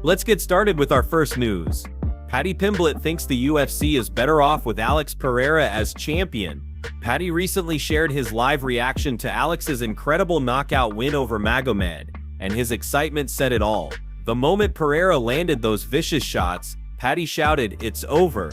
Let's get started with our first news. Paddy Pimblett thinks the UFC is better off with Alex Pereira as champion. Paddy recently shared his live reaction to Alex's incredible knockout win over Magomed, and his excitement said it all. The moment Pereira landed those vicious shots, Paddy shouted, "It's over.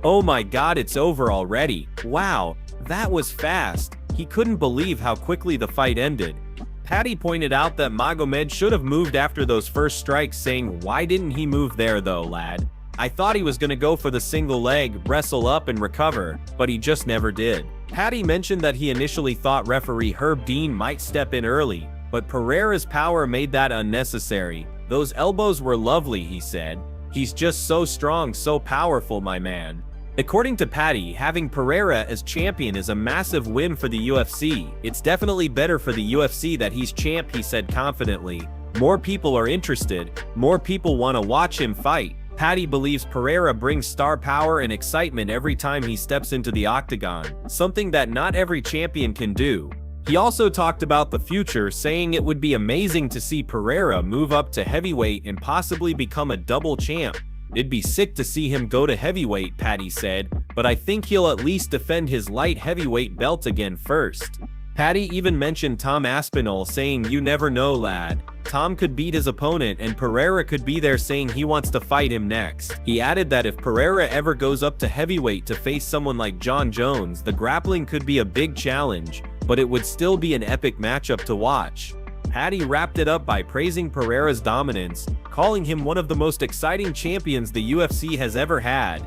Oh my god, it's over already. Wow, that was fast." He couldn't believe how quickly the fight ended. Paddy pointed out that Magomed should have moved after those first strikes, saying, "Why didn't he move there though, lad? I thought he was gonna go for the single leg, wrestle up and recover, but he just never did." Paddy mentioned that he initially thought referee Herb Dean might step in early, but Pereira's power made that unnecessary. "Those elbows were lovely," he said. "He's just so strong, so powerful, my man." According to Paddy, having Pereira as champion is a massive win for the UFC. "It's definitely better for the UFC that he's champ," he said confidently. "More people are interested, more people want to watch him fight." Paddy believes Pereira brings star power and excitement every time he steps into the octagon, something that not every champion can do. He also talked about the future, saying it would be amazing to see Pereira move up to heavyweight and possibly become a double champ. "It'd be sick to see him go to heavyweight," Paddy said, "but I think he'll at least defend his light heavyweight belt again first." Paddy even mentioned Tom Aspinall, saying, "You never know, lad. Tom could beat his opponent and Pereira could be there, saying he wants to fight him next." He added that if Pereira ever goes up to heavyweight to face someone like John Jones, the grappling could be a big challenge, but it would still be an epic matchup to watch. Paddy wrapped it up by praising Pereira's dominance, calling him one of the most exciting champions the UFC has ever had.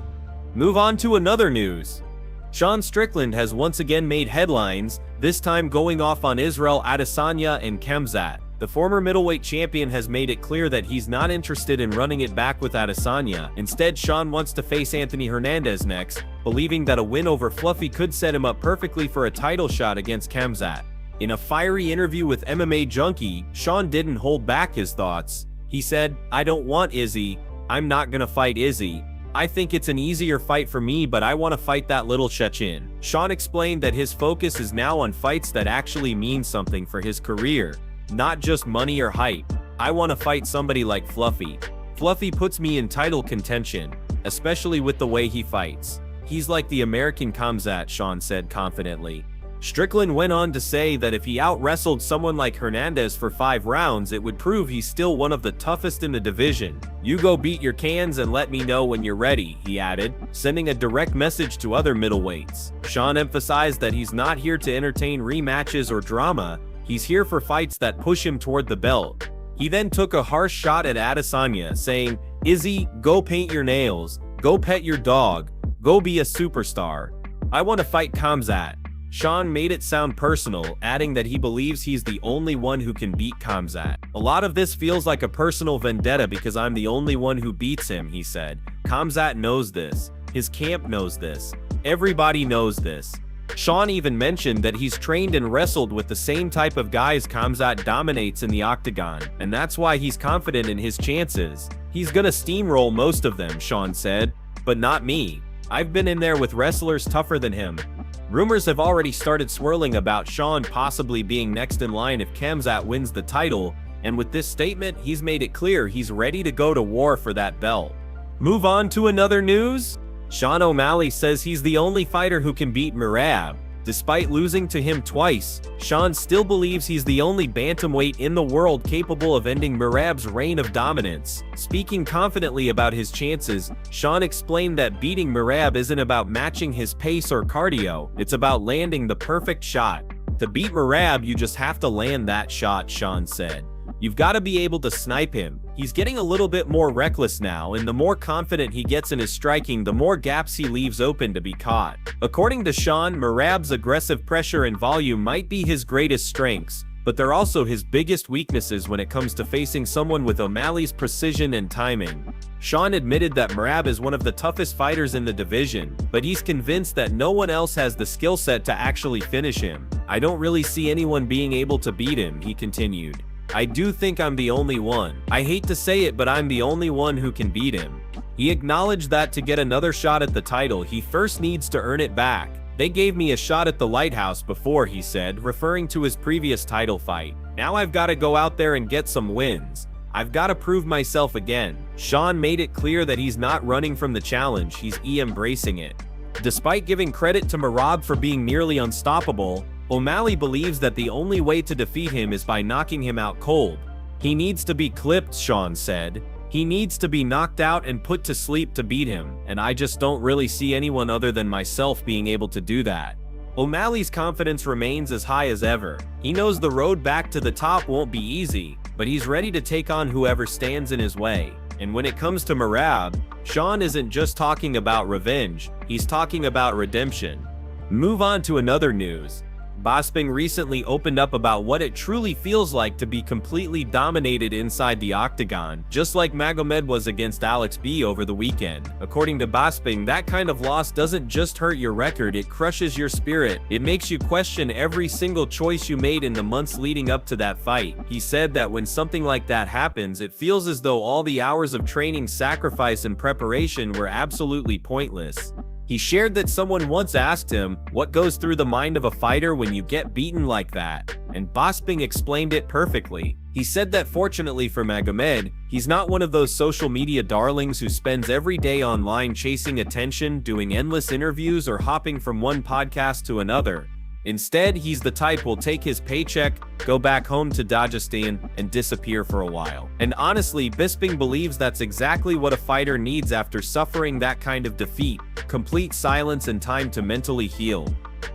Move on to another news. Sean Strickland has once again made headlines, this time going off on Israel Adesanya and Khamzat. The former middleweight champion has made it clear that he's not interested in running it back with Adesanya. Instead, Sean wants to face Anthony Hernandez next, believing that a win over Fluffy could set him up perfectly for a title shot against Khamzat. In a fiery interview with MMA Junkie, Sean didn't hold back his thoughts. He said, "I don't want Izzy. I'm not gonna fight Izzy. I think it's an easier fight for me, but I want to fight that little Chechen." Sean explained that his focus is now on fights that actually mean something for his career, not just money or hype. "I want to fight somebody like Fluffy. Fluffy puts me in title contention, especially with the way he fights. He's like the American Khamzat," Sean said confidently. Strickland went on to say that if he out-wrestled someone like Hernandez for 5 rounds, it would prove he's still one of the toughest in the division. "You go beat your cans and let me know when you're ready," he added, sending a direct message to other middleweights. Sean emphasized that he's not here to entertain rematches or drama, he's here for fights that push him toward the belt. He then took a harsh shot at Adesanya, saying, "Izzy, go paint your nails, go pet your dog, go be a superstar. I want to fight Khamzat." Sean made it sound personal, adding that he believes he's the only one who can beat Khamzat. "A lot of this feels like a personal vendetta because I'm the only one who beats him," he said. "Khamzat knows this. His camp knows this. Everybody knows this." Sean even mentioned that he's trained and wrestled with the same type of guys Khamzat dominates in the octagon, and that's why he's confident in his chances. "He's gonna steamroll most of them," Sean said, "but not me. I've been in there with wrestlers tougher than him." Rumors have already started swirling about Sean possibly being next in line if Khamzat wins the title, and with this statement, he's made it clear he's ready to go to war for that belt. Move on to another news. Sean O'Malley says he's the only fighter who can beat Merab. Despite losing to him twice, Sean still believes he's the only bantamweight in the world capable of ending Merab's reign of dominance. Speaking confidently about his chances, Sean explained that beating Merab isn't about matching his pace or cardio, it's about landing the perfect shot. "To beat Merab, you just have to land that shot," Sean said. "You've got to be able to snipe him. He's getting a little bit more reckless now, and the more confident he gets in his striking, the more gaps he leaves open to be caught." According to Sean, Merab's aggressive pressure and volume might be his greatest strengths, but they're also his biggest weaknesses when it comes to facing someone with O'Malley's precision and timing. Sean admitted that Merab is one of the toughest fighters in the division, but he's convinced that no one else has the skill set to actually finish him. "I don't really see anyone being able to beat him," he continued. "I do think I'm the only one. I hate to say it, but I'm the only one who can beat him." He acknowledged that to get another shot at the title, he first needs to earn it back. "They gave me a shot at the Lighthouse before," he said, referring to his previous title fight. Now I've got to go out there and get some wins. I've got to prove myself again. Sean made it clear that he's not running from the challenge, he's embracing it. Despite giving credit to Merab for being nearly unstoppable, O'Malley believes that the only way to defeat him is by knocking him out cold. He needs to be clipped, Sean said. He needs to be knocked out and put to sleep to beat him, and I just don't really see anyone other than myself being able to do that. O'Malley's confidence remains as high as ever. He knows the road back to the top won't be easy, but he's ready to take on whoever stands in his way. And when it comes to Merab, Sean isn't just talking about revenge, he's talking about redemption. Move on to another news. Bisping recently opened up about what it truly feels like to be completely dominated inside the octagon, just like Magomed was against Alex B over the weekend. According to Bisping, that kind of loss doesn't just hurt your record, it crushes your spirit. It makes you question every single choice you made in the months leading up to that fight. He said that when something like that happens, it feels as though all the hours of training, sacrifice, and preparation were absolutely pointless. He shared that someone once asked him, what goes through the mind of a fighter when you get beaten like that? And Bisping explained it perfectly. He said that fortunately for Magomed, he's not one of those social media darlings who spends every day online chasing attention, doing endless interviews, or hopping from one podcast to another. Instead, he's the type who'll take his paycheck, go back home to Dagestan, and disappear for a while. And honestly, Bisping believes that's exactly what a fighter needs after suffering that kind of defeat: complete silence and time to mentally heal.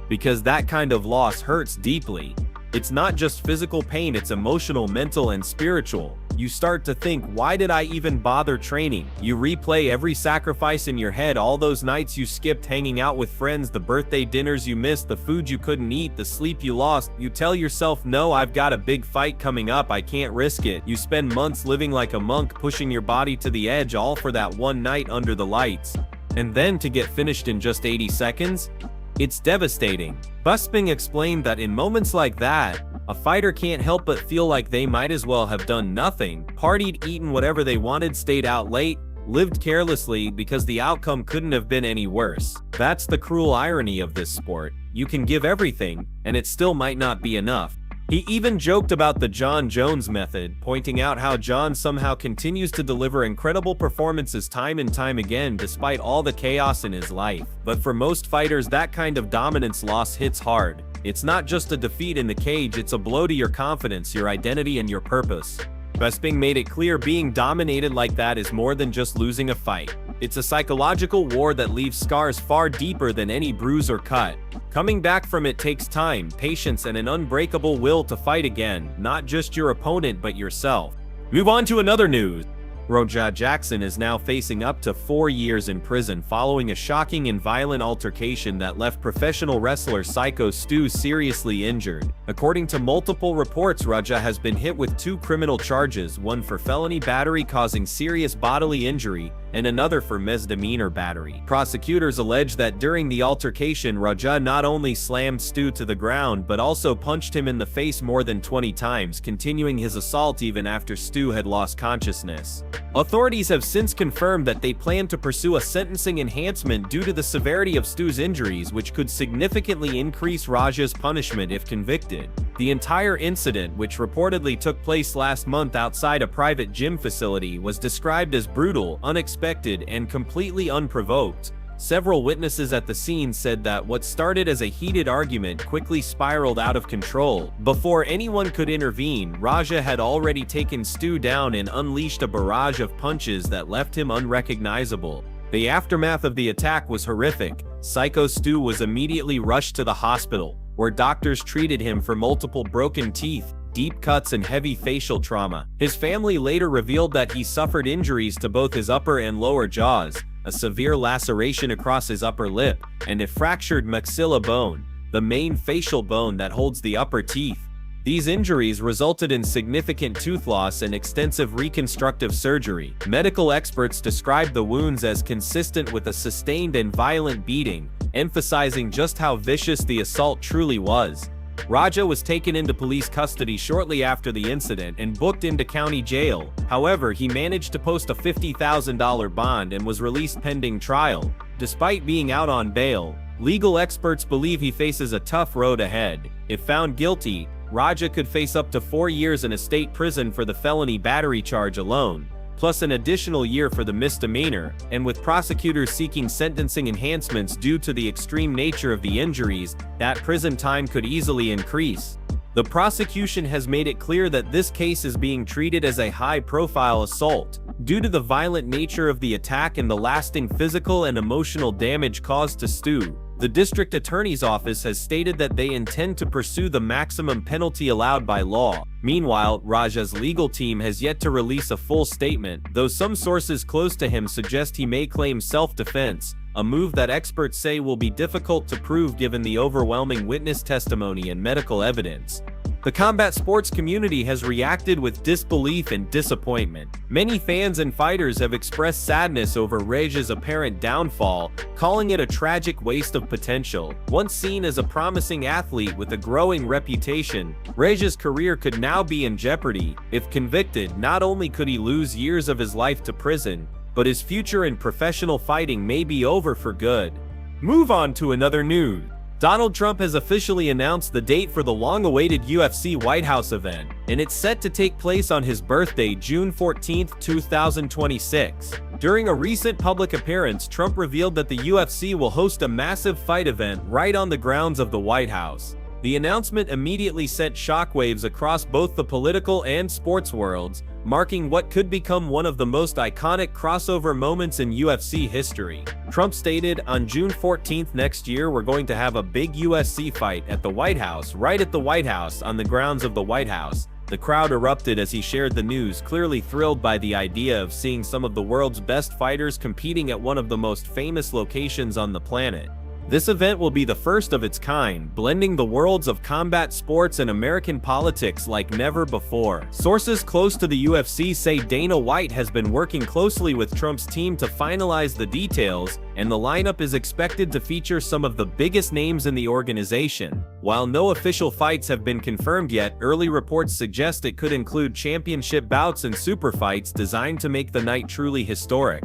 Because that kind of loss hurts deeply. It's not just physical pain, it's emotional, mental, and spiritual. You start to think, why did I even bother training? You replay every sacrifice in your head, all those nights you skipped hanging out with friends, the birthday dinners you missed, the food you couldn't eat, the sleep you lost. You tell yourself, no, I've got a big fight coming up, I can't risk it. You spend months living like a monk, pushing your body to the edge, all for that one night under the lights. And then to get finished in just 80 seconds? It's devastating. Bisping explained that in moments like that, a fighter can't help but feel like they might as well have done nothing, partied, eaten whatever they wanted, stayed out late, lived carelessly, because the outcome couldn't have been any worse. That's the cruel irony of this sport. You can give everything, and it still might not be enough. He even joked about the Jon Jones method, pointing out how Jon somehow continues to deliver incredible performances time and time again despite all the chaos in his life. But for most fighters, that kind of dominance loss hits hard. It's not just a defeat in the cage, it's a blow to your confidence, your identity, and your purpose. Bisping made it clear being dominated like that is more than just losing a fight. It's a psychological war that leaves scars far deeper than any bruise or cut. Coming back from it takes time, patience, and an unbreakable will to fight again, not just your opponent but yourself. Move on to another news. Roja Jackson is now facing up to 4 years in prison following a shocking and violent altercation that left professional wrestler Psycho Stu seriously injured. According to multiple reports, Roja has been hit with 2 criminal charges, one for felony battery causing serious bodily injury, and another for misdemeanor battery. Prosecutors allege that during the altercation, Roja not only slammed Stu to the ground but also punched him in the face more than 20 times, continuing his assault even after Stu had lost consciousness. Authorities have since confirmed that they plan to pursue a sentencing enhancement due to the severity of Stu's injuries, which could significantly increase Raja's punishment if convicted. The entire incident, which reportedly took place last month outside a private gym facility, was described as brutal, unexpected, and completely unprovoked. Several witnesses at the scene said that what started as a heated argument quickly spiraled out of control. Before anyone could intervene, Raja had already taken Stu down and unleashed a barrage of punches that left him unrecognizable. The aftermath of the attack was horrific. Psycho Stu was immediately rushed to the hospital, where doctors treated him for multiple broken teeth, deep cuts, and heavy facial trauma. His family later revealed that he suffered injuries to both his upper and lower jaws, a severe laceration across his upper lip, and a fractured maxilla bone, the main facial bone that holds the upper teeth. These injuries resulted in significant tooth loss and extensive reconstructive surgery. Medical experts described the wounds as consistent with a sustained and violent beating, emphasizing just how vicious the assault truly was. Raja was taken into police custody shortly after the incident and booked into county jail. However, he managed to post a $50,000 bond and was released pending trial. Despite being out on bail, legal experts believe he faces a tough road ahead. If found guilty, Raja could face up to 4 years in a state prison for the felony battery charge alone, plus an additional year for the misdemeanor, and with prosecutors seeking sentencing enhancements due to the extreme nature of the injuries, that prison time could easily increase. The prosecution has made it clear that this case is being treated as a high-profile assault, due to the violent nature of the attack and the lasting physical and emotional damage caused to Stu. The district attorney's office has stated that they intend to pursue the maximum penalty allowed by law. Meanwhile, Raja's legal team has yet to release a full statement, though some sources close to him suggest he may claim self-defense, a move that experts say will be difficult to prove given the overwhelming witness testimony and medical evidence. The combat sports community has reacted with disbelief and disappointment. Many fans and fighters have expressed sadness over Raja's apparent downfall, calling it a tragic waste of potential. Once seen as a promising athlete with a growing reputation, Raja's career could now be in jeopardy. If convicted, not only could he lose years of his life to prison, but his future in professional fighting may be over for good. Move on to another news. Donald Trump has officially announced the date for the long-awaited UFC White House event, and it's set to take place on his birthday, June 14, 2026. During a recent public appearance, Trump revealed that the UFC will host a massive fight event right on the grounds of the White House. The announcement immediately sent shockwaves across both the political and sports worlds, marking what could become one of the most iconic crossover moments in UFC history. Trump stated, "On June 14th next year, we're going to have a big UFC fight at the White House, right at the White House, on the grounds of the White House." The crowd erupted as he shared the news, clearly thrilled by the idea of seeing some of the world's best fighters competing at one of the most famous locations on the planet. This event will be the first of its kind, blending the worlds of combat sports and American politics like never before. Sources close to the UFC say Dana White has been working closely with Trump's team to finalize the details, and the lineup is expected to feature some of the biggest names in the organization. While no official fights have been confirmed yet, early reports suggest it could include championship bouts and super fights designed to make the night truly historic.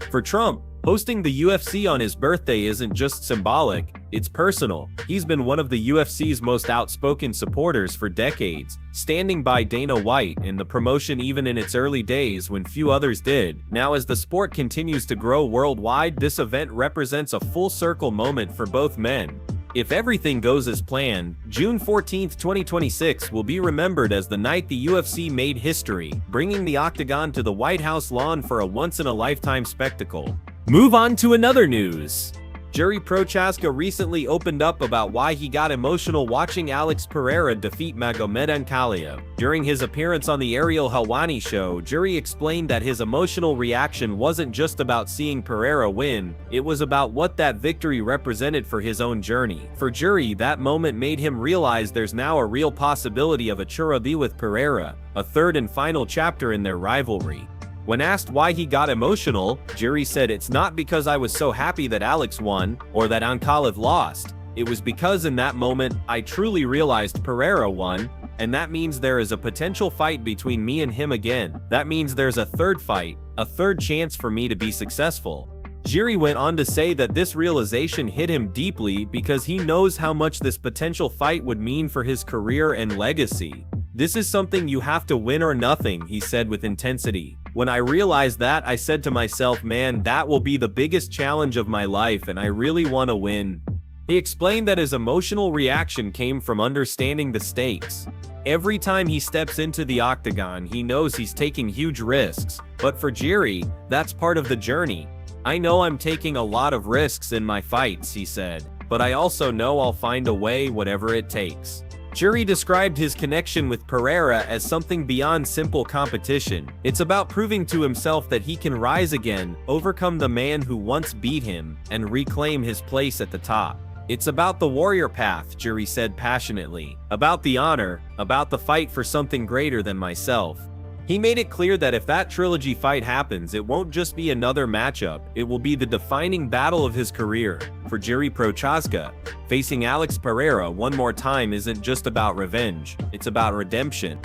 For Trump, hosting the UFC on his birthday isn't just symbolic, it's personal. He's been one of the UFC's most outspoken supporters for decades, standing by Dana White and the promotion even in its early days when few others did. Now, as the sport continues to grow worldwide, this event represents a full-circle moment for both men. If everything goes as planned, June 14, 2026 will be remembered as the night the UFC made history, bringing the octagon to the White House lawn for a once-in-a-lifetime spectacle. Move on to another news. Jiri Prochazka recently opened up about why he got emotional watching Alex Pereira defeat Magomed Ankalaev. During his appearance on the Ariel Helwani show, Jiri explained that his emotional reaction wasn't just about seeing Pereira win, it was about what that victory represented for his own journey. For Jiri, that moment made him realize there's now a real possibility of a churabi with Pereira, a third and final chapter in their rivalry. When asked why he got emotional, Jiri said, "It's not because I was so happy that Alex won, or that Ankalaev lost. It was because in that moment, I truly realized Pereira won, and that means there is a potential fight between me and him again. That means there's a third fight, a third chance for me to be successful." Jiri went on to say that this realization hit him deeply because he knows how much this potential fight would mean for his career and legacy. "This is something you have to win or nothing," he said with intensity. "When I realized that, I said to myself, man, that will be the biggest challenge of my life and I really want to win." He explained that his emotional reaction came from understanding the stakes. Every time he steps into the octagon, he knows he's taking huge risks, but for Jiri, that's part of the journey. "I know I'm taking a lot of risks in my fights," he said, "but I also know I'll find a way, whatever it takes." Jiri described his connection with Pereira as something beyond simple competition. It's about proving to himself that he can rise again, overcome the man who once beat him, and reclaim his place at the top. "It's about the warrior path," Jiri said passionately. "About the honor, about the fight for something greater than myself." He made it clear that if that trilogy fight happens, it won't just be another matchup, it will be the defining battle of his career. For Jiri Prochazka, facing Alex Pereira one more time isn't just about revenge, it's about redemption.